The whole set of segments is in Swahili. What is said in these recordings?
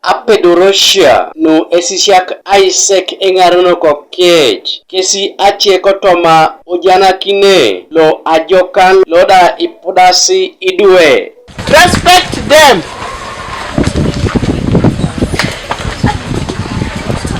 apedorosia no Esisiak Isaac Engarenikitok kesi acheko toma ojana kine lo ajokan loda ipodasi idwe. Respect them.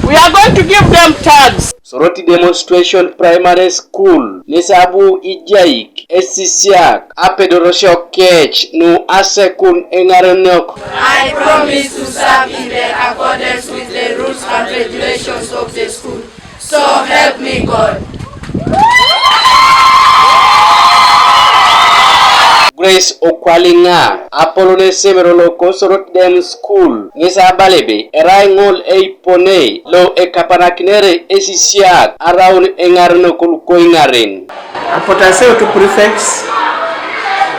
We are going to give them tags. Soroti Demonstration Primary School nisabu ijaik Esisiak apedorosio kech no asekun Engarenikitok. I promise to serve in accordance with the rules and regulations of the school. So help me God. Grace Okwalinga Apolone Semerolo Soroti Dem School Nisa Balebe Eraingol Eipone Lo Ekapanakinere Esisiak around Engarenikitok Koingaren. Apotaseo to prefects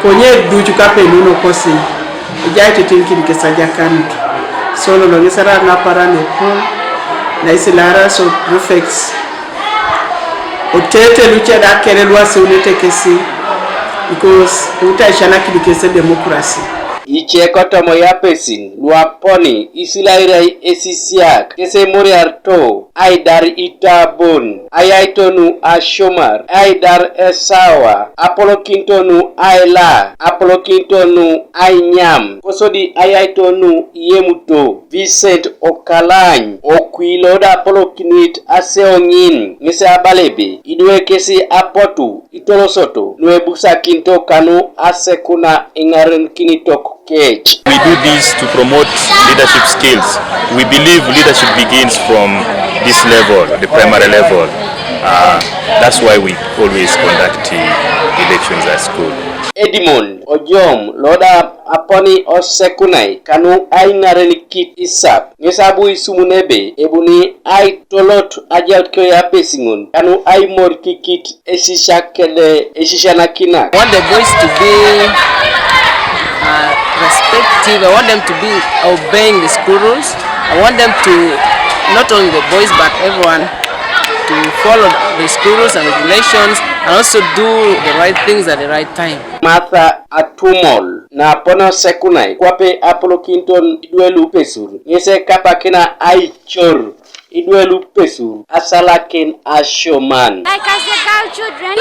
konye dujuka peluno kosi ijaiti tinkin kesajakan solo lo nisara na parane na Esilairai so prefects otete lucha da kelelwa se unete kesi because utaishana kidikese democracy. Icheko tomo ya pesin luaponi Esilairai Esisiak kese moriarto aidar itabon ayaitonu ashomar aidar esawa apolokintonu aila apolokintonu ainyam kosodi ayaitonu yemuto Vincent Okalany okwiloda apolokinit aseongin ngese abalebe idwe kesi apotu itolosoto nuebusa kinto kanu asekuna Engarenikitok. We do this to promote leadership skills. We believe leadership begins from this level, the primary level. That's why we always conduct elections at school. Edimon Ojom Loda Aponi Osekunai Kanu Engarenikitok Isap Ngesabu Isumunebe Ebuni Ai Tolot Ajal Kya Pesingun Kanu Ai Morkikit Esisiak Kele Esisianakina. I want the boys to be respective. I want them to be obeying the school rules. I want them to, not only the boys but everyone, to follow the school rules and regulations and also do the right things at the right time. Martha Atumol na pono sekunai kwape apolokinton idwelu pesur ngese kapakina aichor idwelu pesur asalaken ashoman. Like as the girl children,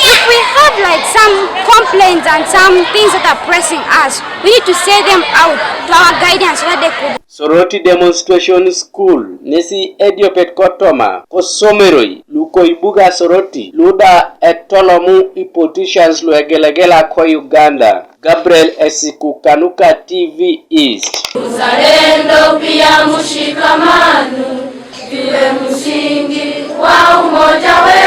if we have like some complaints and some things that are pressing us, we need to say them out to our guidance where they could. Soroti Demonstration School nesi Ediopet Kotoma kosomeroi luko ibuga Soroti luda etolomu politicians luegelegela kwa Uganda. Gabriel Esiku Kanuka TV East. Uzalendo pia mshikamano vile msingi wa umoja wetu.